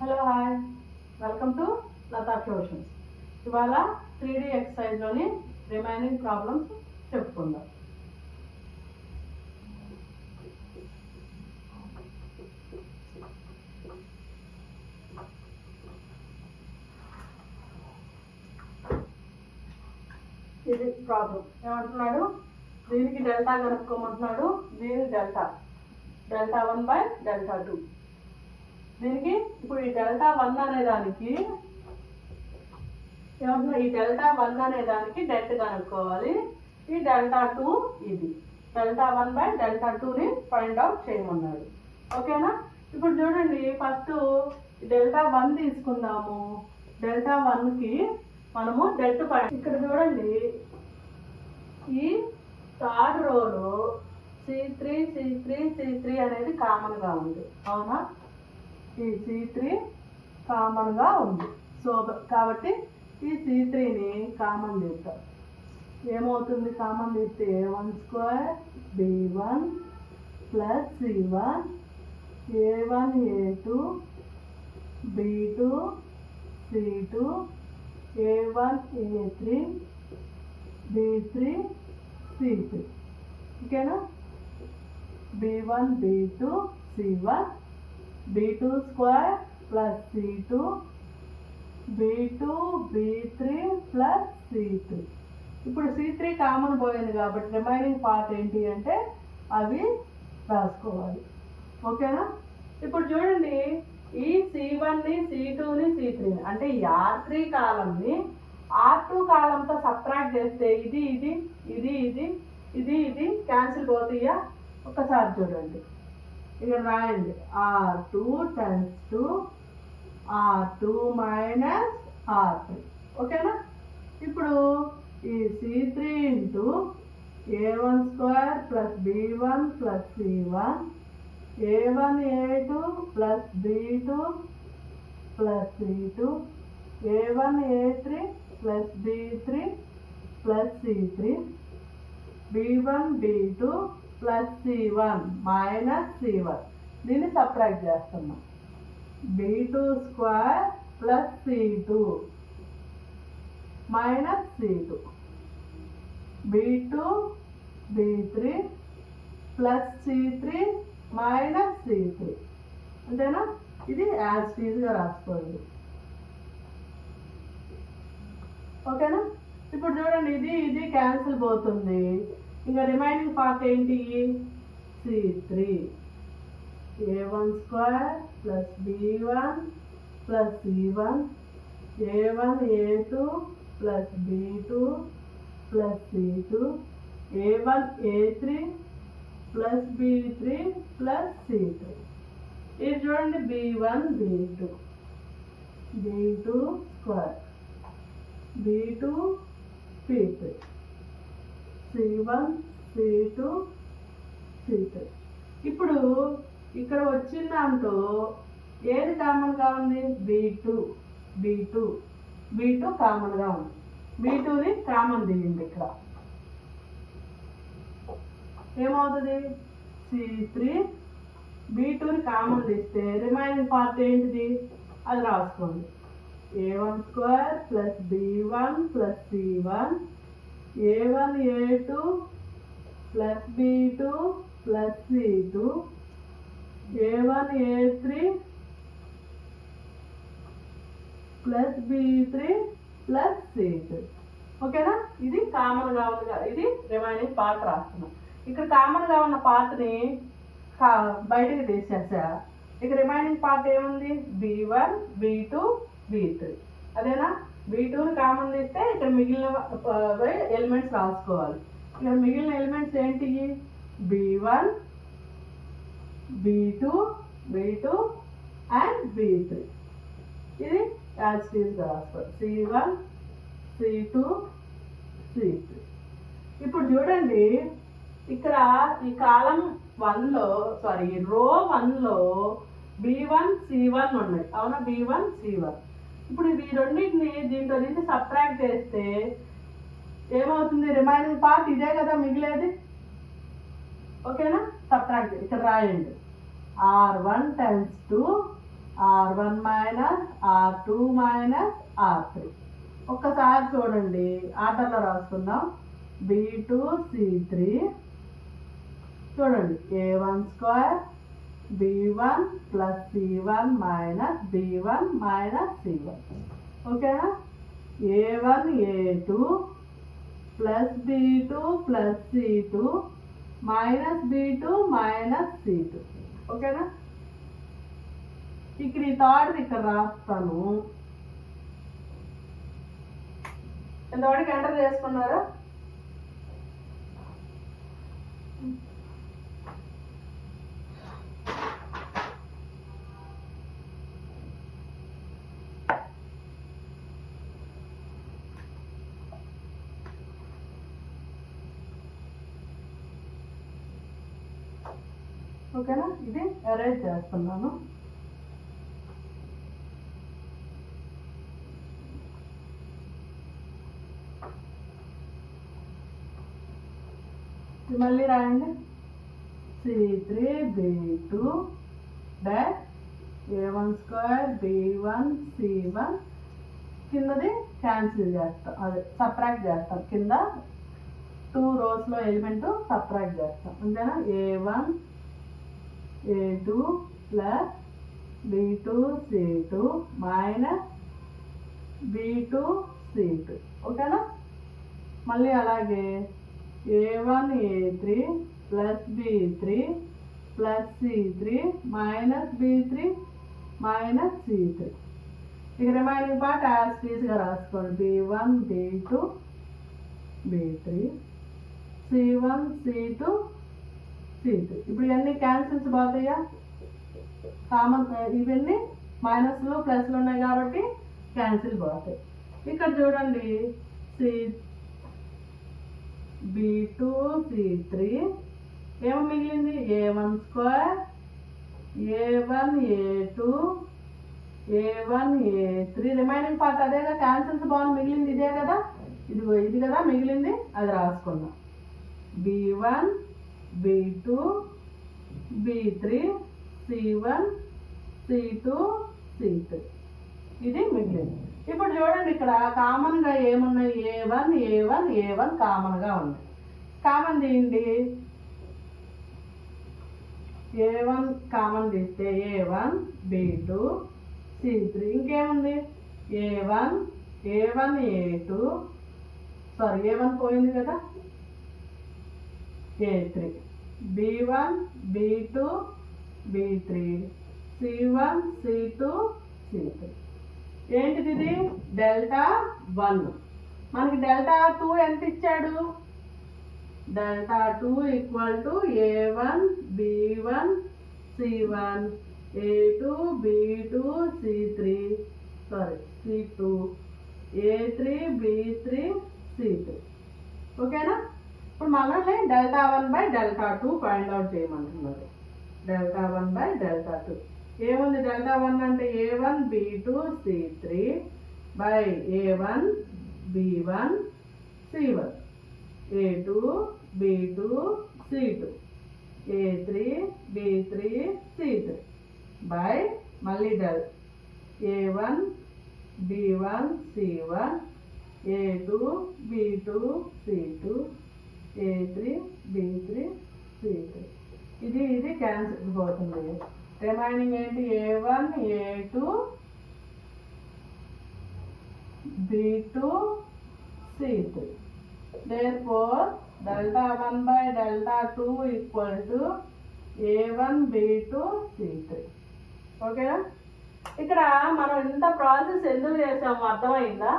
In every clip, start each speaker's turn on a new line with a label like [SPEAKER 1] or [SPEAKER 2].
[SPEAKER 1] Hello hi, welcome to Lata tuitions. ఇవాళ 3D ఎక్సర్సైజ్లోని remaining problems చెప్పుకుందాం. ఇది ప్రాబ్లం ఏమంటున్నాడు, దీనికి డెల్టా కనుక్కోమంటున్నాడు. దీని డెల్టా 1/δ2. దీనికి ఇప్పుడు ఈ δ1 అనే దానికి ఏమంటున్నా, ఈ δ1 అనే దానికి డెట్ కనుక్కోవాలి. ఈ δ2 ఇది δ1/δ2ని ఫైండ్ అవుట్ చేయమన్నాడు. ఓకేనా? ఇప్పుడు చూడండి, ఫస్ట్ δ1 తీసుకుందాము. δ1కి మనము డెట్ ఫైండ్. ఇక్కడ చూడండి, ఈ థర్డ్ రోలో C3 అనేది కామన్గా ఉంది. అవునా? ఈ C3 కామన్గా ఉంది. సో కాబట్టి ఈ C3ని కామన్ తీస్తాం. ఏమవుతుంది? కామన్ తీస్తే A1² B1 + C1 A1 A2 B2 C2 A1 A3 B3 C3. ఓకేనా? B1 B2 C1 B2² + C2 B2 B3 + C3. ఇప్పుడు C3 కామన్ పోయింది కాబట్టి రిమైనింగ్ పార్ట్ ఏంటి అంటే అవి రాసుకోవాలి. ఓకేనా? ఇప్పుడు చూడండి, ఈ C1ని C2ని C3ని అంటే ఈ R3 కాలంని R2 కాలంతో సబ్ట్రాక్ట్ చేస్తే ఇది ఇది ఇది ఇది ఇది ఇది క్యాన్సిల్ పోతాయా? ఒక్కసారి చూడండి, ఇక్కడ రాయండి. R2 × R2 - R3. ఓకేనా? ఇప్పుడు ఈ C3 × A1² + B1 + C1 A1 A2 + B2 + C2 A1 A3 + B3 + C3 B1 B2 + C1 - C1. దీన్ని సబ్ట్రాక్ట్ చేస్తున్నాం. B2² + C2 - C2 B2 B3 + C3 - C3. అంతేనా? ఇది యాజ్ టీజ్గా రాసుకోండి. ఓకేనా? ఇప్పుడు చూడండి, ఇది ఇది క్యాన్సిల్ పోతుంది. ఇంకా రిమైనింగ్ పార్ట్ ఏంటి? C3 A1² + B1 + C1 A1 A2 + B2 + C2 A1 A3 + B3 + C3. ఇది చూడండి, B1 B2 B2² B2 C3 C1 C2 C3. ఇప్పుడు ఇక్కడ వచ్చిన దాంతో ఏది కామన్గా ఉంది? B2 కామన్గా ఉంది. B2ని కామన్ తీయండి. ఇక్కడ ఏమవుతుంది? C3 B2ని కామన్ తీస్తే రిమైనింగ్ పార్ట్ ఏంటిది? అది రాసుకోండి. A1² + B1 + C1 A1 A2 + B2 + C2 A1 A3 + B3 + C3. ఓకేనా? ఇది కామన్గా ఉంది కదా, ఇది రిమైనింగ్ పార్ట్ రాస్తున్నాం. ఇక్కడ కామన్గా ఉన్న పార్ట్ని బయటకు తీసేసా. ఇక రిమైనింగ్ పార్ట్ ఏముంది? B1 B2 B3. అదేనా? B2ని కామన్ తీస్తే ఇక్కడ మిగిలిన ఎలిమెంట్స్ రాసుకోవాలి. ఇక్కడ మిగిలిన ఎలిమెంట్స్ ఏంటి? B1 B2 and B3. ఇది యాజ్ టీజ్గా రాసుకోవాలి. C1 C2 C3. ఇప్పుడు చూడండి, ఇక్కడ ఈ కాలం 1లో రో 1లో B1 C1 ఉన్నాయి. అవునా? B1 C1. ఇప్పుడు ఈ రెండింటిని దీంట్లో నుంచి సబ్ట్రాక్ట్ చేస్తే ఏమవుతుంది? రిమైనింగ్ పార్ట్ ఇదే కదా మిగిలేది. ఓకేనా? సబ్ట్రాక్ట్ ఇక్కడ రాయండి. R1 × R1 minus R2 minus R3. ఒక్కసారి చూడండి, ఆర్డర్లో రాసుకుందాం. B2C3 చూడండి, A1 square B1 plus C1 minus B1 minus C1. ఓకేనా? A1 A2 plus B2 plus C2 minus B2 minus C2. ఓకేనా? ఇక్కడ ఈ థర్డ్ ఇక్కడ రాస్తాను. ఎంతవరకు ఎంటర్ చేసుకున్నారు? ఓకేనా? ఇది అరేంజ్ చేస్తున్నాను. మళ్ళీ రాయండి. C3 B2 dash A1 square B1 C1. కిందది క్యాన్సిల్ చేస్తాం, అదే సబ్ట్రాక్ట్ చేస్తాం. కింద 2 రోస్లో ఎలిమెంట్ సబ్ట్రాక్ట్ చేస్తాం. అంతేనా? A1 A2 plus B2 C2 minus B2 C2. ఓకేనా? మళ్ళీ అలాగే A1 A3 plus B3 plus C3 minus B3 minus C3. ఇక రిమైనింగ్ పార్ట్ యాజ్ టీజ్గా రాసుకోండి. B1 B2 B3 C1 C2 C3. ఇప్పుడు ఇవన్నీ క్యాన్సిల్స్ పోతాయా? కామన్ ఇవన్నీ మైనస్లు ప్లస్లు ఉన్నాయి కాబట్టి క్యాన్సిల్ పోతాయి. ఇక్కడ చూడండి, B2 C3 ఏమో మిగిలింది? A1 square A1 A2 A1 A3. Remaining part అదేగా, క్యాన్సిల్స్ బాగుంది. మిగిలింది ఇదే కదా, ఇదిగో ఇది కదా మిగిలింది, అది రాసుకున్నాం. B1 B2 B3 C1 C2 C3. ఇది మిగిలింది. ఇప్పుడు చూడండి, ఇక్కడ కామన్గా ఏమున్నాయి? A1 A1 A1 కామన్గా ఉన్నాయి. కామన్ తీయండి. A1 కామన్ తీస్తే A1 B2 C3. ఇంకేముంది? A1 A2 సారీ A1 పోయింది కదా, A3 B1 B2 B3 C1 C2 C3. ఏంటిది? ఇది డెల్టా 1. మనకి డెల్టా 2 ఎంత ఇచ్చాడు? Delta 2 equal to A1 B1 C1 A2 B2 C3 sorry C2 A3 B3 C3. ఓకేనా? ఇప్పుడు మనల్ని delta 1 by delta 2 find out చేయమంటున్నారు. డెల్టా 1 బై డెల్టా 2 ఏముంది? డెల్టా 1 అంటే A1 B2 C3 by A1 B1 C1 A2 B2 C2 A3 B3 C3 by మళ్ళీ del A1 B1 C1 A2 B2 C2 A3 B3 C3. ఇది cancel పోతుంది. Remaining ఏంటి? A1 A2 B2 C3. Therefore delta 1 by delta 2 equal to A1 B2 C3. ఓకేనా? ఇక్కడ మనం ఇంత process ఎందుకు చేసాము అర్థమైందా?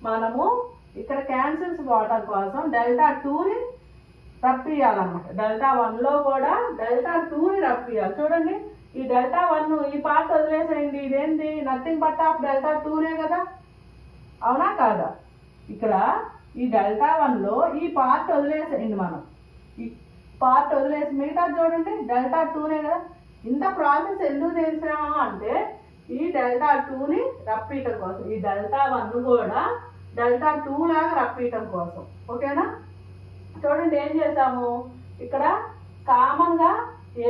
[SPEAKER 1] మనము ఇక్కడ క్యాన్సిల్స్ పోవటం కోసం డెల్టా 2ని రప్పియాలన్నమాట. డెల్టా 1లో కూడా డెల్టా 2ని రప్పియాలి. చూడండి, ఈ డెల్టా 1 ఈ పార్ట్ వదిలేసేయండి. ఇదేంటి? నథింగ్ బట్ ఆఫ్ డెల్టా 2నే కదా, అవునా కాదా? ఇక్కడ ఈ డెల్టా 1లో ఈ పార్ట్ వదిలేసేయండి. మనం ఈ పార్ట్ వదిలేసి మిగతా చూడండి డెల్టా 2నే కదా. ఇంత ప్రాసెస్ ఎందుకు చేసాము అంటే ఈ డెల్టా 2ని రప్పియటం కోసం, ఈ డెల్టా 1 కూడా డెల్టా 2 లాగా రప్పియటం కోసం. ఓకేనా? చూడండి ఏం చేసాము, ఇక్కడ కామన్గా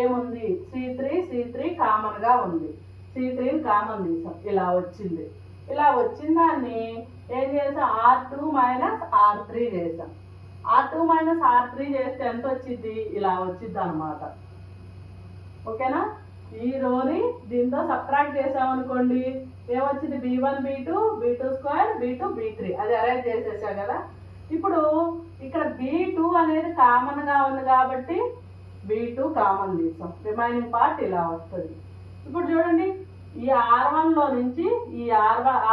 [SPEAKER 1] ఏముంది? C3 కామన్గా ఉంది. C3ని కామన్ తీసాం, ఇలా వచ్చింది. ఇలా వచ్చిన దాన్ని ఏం చేసాం, R2 మైనస్ R3 చేసాం. R2 మైనస్ R3 చేస్తే ఎంత వచ్చింది, ఇలా వచ్చింది అనమాట. ఓకేనా? ఈ రోని దీంతో సబ్ట్రాక్ట్ చేసామనుకోండి, ఏమొచ్చింది, B1 B2 B2 square B2 B3, అది అరేంజ్ చేసేసా కదా. ఇప్పుడు ఇక్కడ B2 అనేది కామన్గా ఉంది కాబట్టి B2 కామన్ తీసాం, రిమైనింగ్ పార్ట్ ఇలా వస్తుంది. ఇప్పుడు చూడండి, ఈ R1లో నుంచి ఈ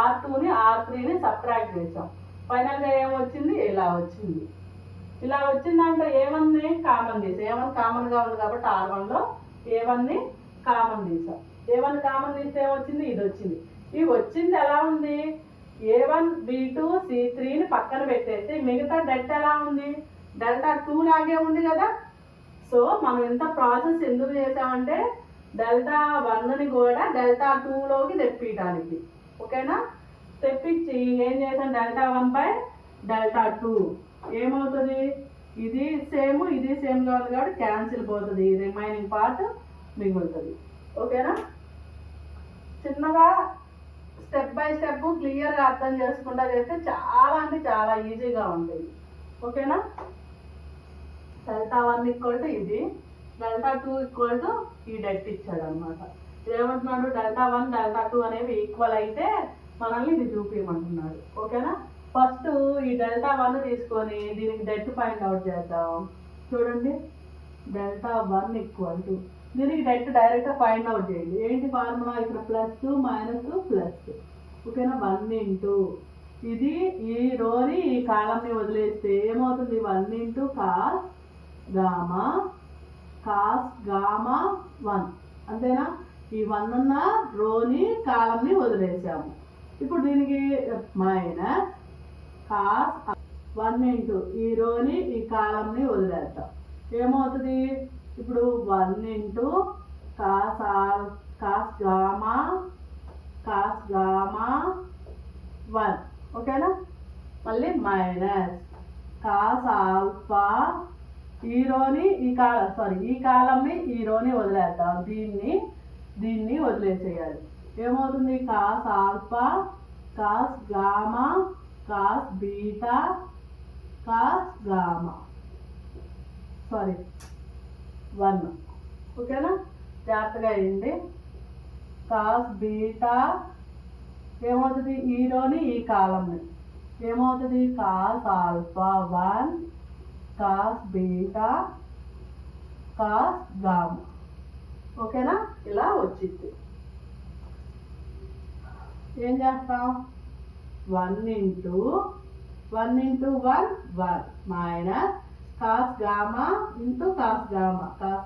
[SPEAKER 1] R2ని R3ని సబ్ట్రాక్ట్ చేసాం, ఫైనల్గా ఏమొచ్చింది, ఇలా వచ్చింది. ఇలా వచ్చిందంటే A1ని కామన్ తీసాం, A1 కామన్గా ఉంది కాబట్టి R1లో A1ని కామన్ తీసాం. A1 కామన్ తీస్తే ఏమొచ్చింది, ఇది వచ్చింది. ఇది వచ్చింది ఎలా ఉంది, A1 B2 C3ని పక్కన పెట్టేస్తే మిగతా డెల్టా ఎలా ఉంది, డెల్టా 2 లాగే ఉంది కదా. సో మనం ఇంత ప్రాసెస్ ఎందుకు చేసామంటే డెల్టా 1ని కూడా డెల్టా 2లోకి తెప్పించడానికి. ఓకేనా? తెప్పించి ఏం చేసాం, డెల్టా 1 డెల్టా 2 ఏమవుతుంది, ఇది సేమ్ ఇది సేమ్గా ఉంది కాబట్టి క్యాన్సిల్ పోతుంది, రిమైనింగ్ పార్ట్ మిగులుతుంది. ఓకేనా? చిన్నగా స్టెప్ బై స్టెప్ క్లియర్గా అర్థం చేసుకుంటా చేస్తే చాలా అంటే చాలా ఈజీగా ఉంటుంది. ఓకేనా? డెల్టా 1 ఈక్వల్ టు ఇది, డెల్టా 2 ఈక్వల్ టు ఈ డెట్ ఇచ్చాడు అనమాట. ఏమంటున్నాడు, డెల్టా 1 డెల్టా 2 అనేవి ఈక్వల్ అయితే మనల్ని ఇది చూపించమంటున్నాడు. ఓకేనా? ఫస్ట్ ఈ డెల్టా 1 తీసుకొని దీనికి డెట్ ఫైండ్ అవుట్ చేద్దాం. చూడండి, డెల్టా 1 ఈక్వల్ టు దీనికి డెట్ డైరెక్ట్గా ఫైండ్ అవుట్ చేయండి. ఏంటి ఫార్ములా, ఇక్కడ ప్లస్ మైనస్ ప్లస్. ఓకేనా? 1 ఇంటూ ఇది ఈ రోని ఈ కాలంని వదిలేస్తే ఏమవుతుంది, 1 ఇంటూ కాస్ గామా 1, అంతేనా? ఈ 1 ఉన్న రోని కాలంని వదిలేసాము. ఇప్పుడు దీనికి మైనస్ కాస్ 1 ఇంటూ ఈ రోని ఈ కాలంని వదిలేస్తాం, ఏమవుతుంది, ఇప్పుడు 1 ఇంటూ కాస్ గామా 1. ఓకేనా? మళ్ళీ మైనస్ కాస్ ఆల్ఫా ఈ రోని ఈ కాలంని ఈ రోని వదిలేద్దాం, దీన్ని వదిలేసేయాలి. ఏమవుతుంది, cos alpha cos gamma cos beta cos gamma 1. ఓకేనా? జాగ్రత్తగా అయింది. కాస్ బీటా ఏమవుతుంది, ఈ రోని ఈ కాలంని ఏమవుతుంది, cos alpha 1 cos beta cos gamma. ఓకేనా? ఇలా వచ్చింది. ఏం చేస్తాం, 1 into 1 minus cos gamma into cos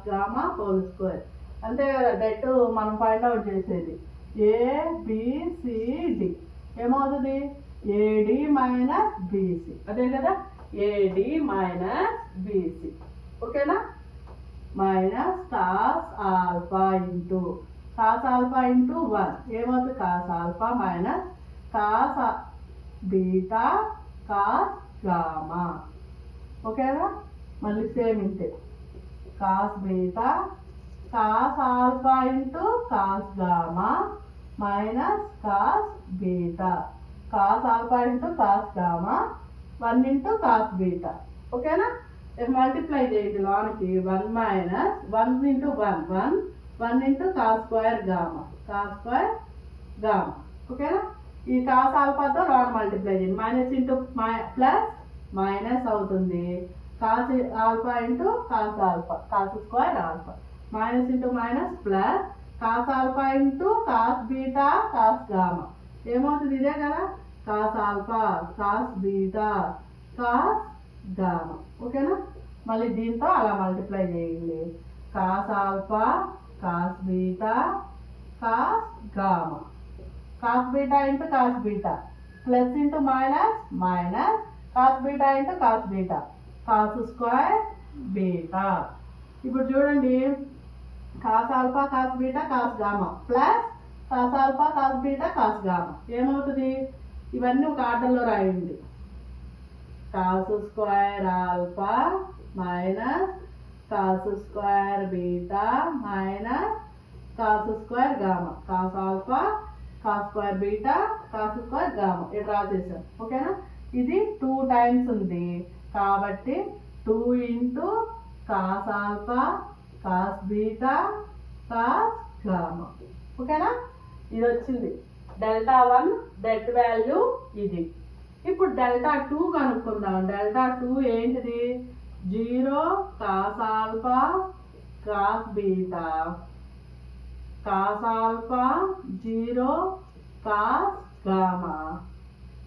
[SPEAKER 1] gamma whole square. అంతే కదా డెట్ మనం ఫైండ్ అవుట్ చేసేది. ABCD ఏమవుతుంది, AD మైనస్ BC, అదే కదా, AD మైనస్ BC. ఓకేనా? మైనస్ కాస్ ఆల్ఫా ఇంటూ 1 ఏమవుతుంది, cos alpha minus cos beta cos gamma. ఓకేనా? మళ్ళీ సేమ్ ఇంతే, cos beta cos alpha into cos gamma minus cos beta cos alpha into cos gamma 1 into cos beta. ఓకేనా? Multiply చేయండి లోనికి, 1 minus 1 into 1 into cos square gamma ఓకేనా? ఈ cos ఆల్ఫాతో loan multiply చేయండి, minus into plus minus అవుతుంది, cos alpha into cos alpha cos square alpha minus into minus plus cos alpha into cos beta cos gamma ఏమవుతుంది, ఇదే కదా, cos alpha cos beta cos gamma. ఓకేనా? మళ్ళీ దీంతో అలా multiply చేయండి, cos alpha cos beta cos gamma cos beta into cos beta plus into minus cos beta into cos beta cos square beta. ఇప్పుడు చూడండి, cos alpha cos beta cos gamma plus cos alpha cos beta cos gamma ఏమవుతుంది, ఇవన్నీ ఒక ఆర్డర్లో రాయండి, cos square alpha minus cos square beta minus cos square gamma, cos alpha cos square beta cos square gamma ఇటు రాసేసాం. ఓకేనా? ఇది 2 times ఉంది కాబట్టి 2 into cos alpha cos beta cos gamma. ఓకేనా? ఇది వచ్చింది Δ1 డెట్ వాల్యూ ఇది. ఇప్పుడు Δ2 కనుక్కుందాం. Δ2 ఏంటిది? 0 cos alpha cos beta cos alpha 0 cos gamma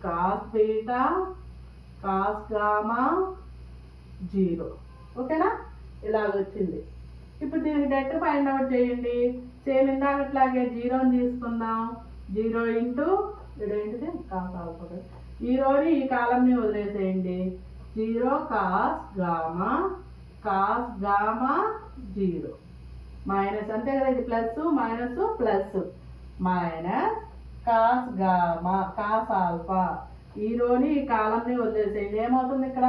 [SPEAKER 1] cos beta cos gamma 0. ఓకేనా? ఇలాగ వచ్చింది. ఇప్పుడు దీనికి డెట్ ఫైండ్ అవుట్ చేయండి. సేమ్ ఇందాకట్లాగే 0ని తీసుకుందాం. 0 ఇంటూ ఇదేంటిది కాస్ ఆల్ఫా. ఈ రోజు ఈ కాలంని వదిలేసేయండి. 0 కాస్ గామా 0 మైనస్ అంతే కదా, ఇది plus minus plus minus cos gamma cos alpha. ఈ రోజు ఈ కాలంని వదిలేసేయండి. ఏమవుతుంది ఇక్కడ?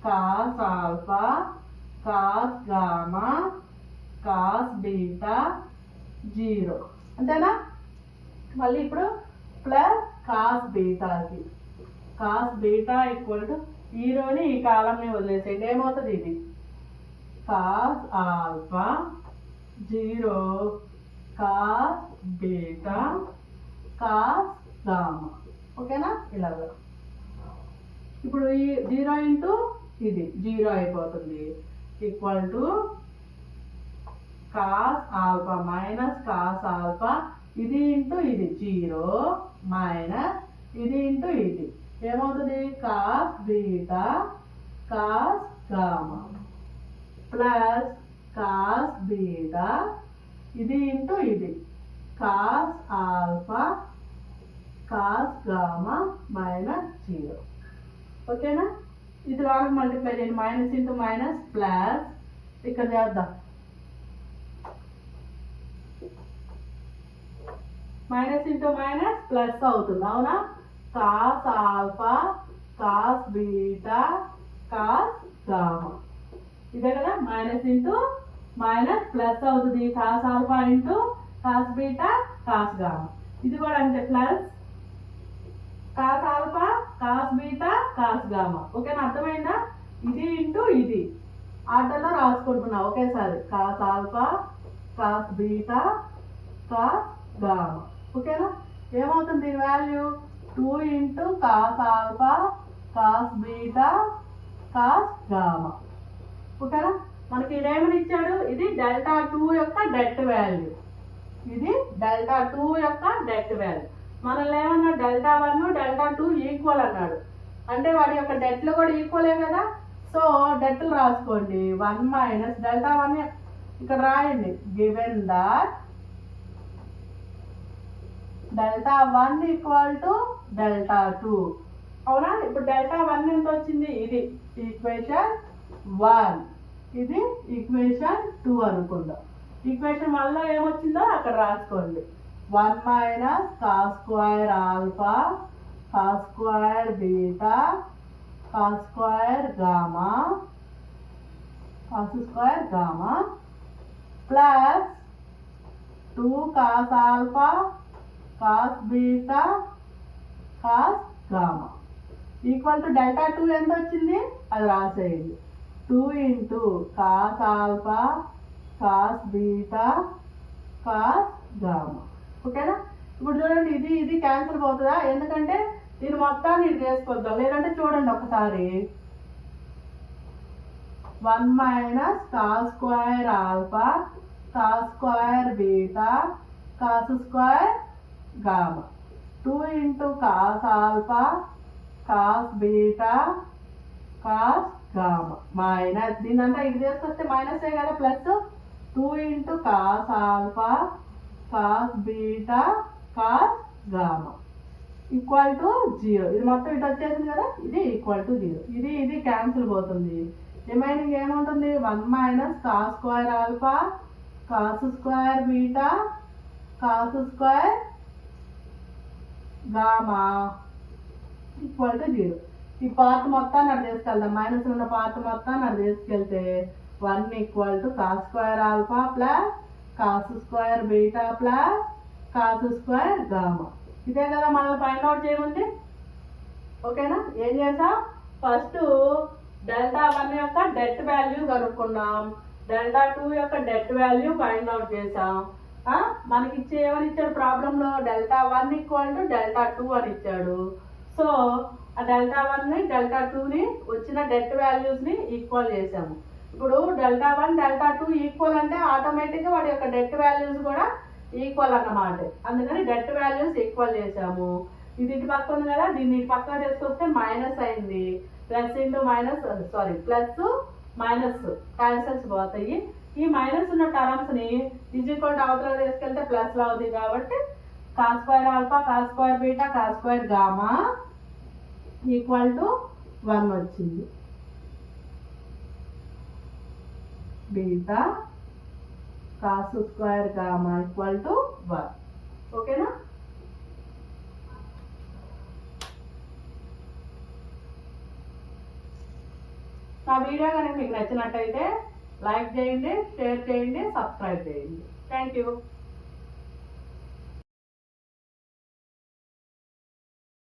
[SPEAKER 1] Cos alpha cos gamma cos beta 0 అంతేనా? మళ్ళీ ఇప్పుడు ప్లస్ కాస్ బీటాకి కాస్ బీటా ఈక్వల్ టు ఈ రోజు ఈ కాలంని వదిలేసేయండి. ఏమవుతుంది? ఇది cos alpha 0 cos beta cos gamma. ఓకేనా? ఇలాగ ఇప్పుడు ఈ 0 ఇంటూ ఇది 0 అయిపోతుంది. Equal to cos alpha minus cos alpha ఇది ఇంటూ ఇది 0 మైనస్ ఇది ఇంటూ ఇది ఏమవుతుంది? Cos beta cos gamma plus cos beta ఇది ఇంటూ ఇది cos alpha cos gamma minus 0. ఓకేనా? ఇది వాళ్ళకి మల్టిప్లై చేయండి. మైనస్ ఇంటూ మైనస్ ప్లస్ ఇక్కడ చేద్దాం. మైనస్ ఇంటూ మైనస్ ప్లస్ అవుతుంది. అవునా? Cos alpha cos beta cos gamma ఇదే కదా. మైనస్ ఇంటూ మైనస్ ప్లస్ అవుతుంది. Cos alpha into cos beta cos gamma. ఇది కూడా అంతే, plus cos alpha cos beta cos gamma. ఓకేనా? అర్థమైందా? ఇది ఇంటూ ఇది ఆర్డర్లో రాసుకుంటున్నా ఒకేసారి. Cos alpha cos beta cos gamma. ఓకేనా? ఏమవుతుంది దీని value? 2 into cos alpha cos beta cos gamma. ఓకేనా? మనకి ఇదేమని ఇచ్చాడు? ఇది Δ2 యొక్క డెట్ వాల్యూ. ఇది Δ2 యొక్క డెట్ వాల్యూ. మనల్ని ఏమన్నా Δ1 Δ2 ఈక్వల్ అన్నాడు. అంటే వాటి యొక్క డెట్లు కూడా ఈక్వలే కదా. సో డెట్లు రాసుకోండి. 1 మైనస్ Δ1 ఇక్కడ రాయండి. Given that Δ1 equal to Δ2. అవునా? ఇప్పుడు Δ1 ఎంత వచ్చింది? ఇది ఈక్వేషన్ 1, ఇది ఈక్వేషన్ 2 అనుకుందాం. ఈక్వేషన్ 1లో ఏమొచ్చిందో అక్కడ రాసుకోండి. 1 minus cos square alpha cos square beta cos square gamma plus 2 cos alpha cos beta cos gamma equal to Δ2 ఎంత వచ్చింది అది రాసేయండి. 2 into cos alpha cos beta cos gamma. ఓకేనా? ఇప్పుడు చూడండి, ఇది ఇది క్యాన్సిల్ అవుతుందా? ఎందుకంటే దీని మొత్తాన్ని ఇది చేసుకొద్దాం. లేదంటే చూడండి ఒకసారి. 1 minus cos square alpha cos square beta cos square gamma 2 into cos alpha cos beta cos gamma minus దీనంతా ఇది చేసుకొస్తే మైనసే కదా, plus 2 into cos alpha cos beta cos gamma equal to 0. ఇది మొత్తం ఇటు వచ్చేసింది కదా, ఇది ఈక్వల్ టు 0. ఇది ఇది క్యాన్సిల్ పోతుంది. రిమైనింగ్ ఏముంటుంది? 1 minus cos square alpha cos square beta cos square gamma equal to 0. ఈ పార్ట్ మొత్తాన్ని అక్కడ తీసుకెళ్దాం. మైనస్ ఉన్న పార్ట్ మొత్తాన్ని అక్కడ తీసుకెళ్తే 1 equal to cos square alpha plus cos square beta plus cos square gamma. ఇదే కదా మనల్ని ఫైండ్ అవుట్ చేయమంది. ఓకేనా? ఏం చేసాం, ఫస్ట్ డెల్టా 1 యొక్క డెట్ వాల్యూ కనుక్కున్నాం, డెల్టా 2 యొక్క డెట్ వాల్యూ ఫైండ్ అవుట్ చేసాం. మనకి ఇచ్చే ఏమని ఇచ్చాడు ప్రాబ్లంలో, డెల్టా 1 ఈక్వల్ టు డెల్టా 2 అని ఇచ్చాడు. సో ఆ డెల్టా 1ని డెల్టా 2ని వచ్చిన డెట్ వాల్యూస్ని ఈక్వల్ చేసాము. ఇప్పుడు డెల్టా 1 డెల్టా 2 ఈక్వల్ అంటే ఆటోమేటిక్గా వాటి యొక్క డెట్ వాల్యూస్ కూడా ఈక్వల్ అన్నమాట. అందుకని డెట్ వాల్యూస్ ఈక్వల్ చేసాము. ఇది ఇటు పక్క ఉంది కదా, దీన్ని ఇటు పక్కన తీసుకొస్తే మైనస్ అయింది. Plus into minus plus minus cancels పోతాయి. ఈ మైనస్ ఉన్న టర్మ్స్ని ఈజ్ ఈక్వల్ టు అవతల తీసుకెళ్తే ప్లస్లో అవుతుంది. కాబట్టి cos square alpha cos square beta cos square gamma equal to 1 వచ్చింది. Beta cos square gamma equal to 1. ఓకేనా? నా వీడియో కనుక మీకు నచ్చినట్టయితే లైక్ చేయండి, షేర్ చేయండి, సబ్స్క్రైబ్ చేయండి. Thank you.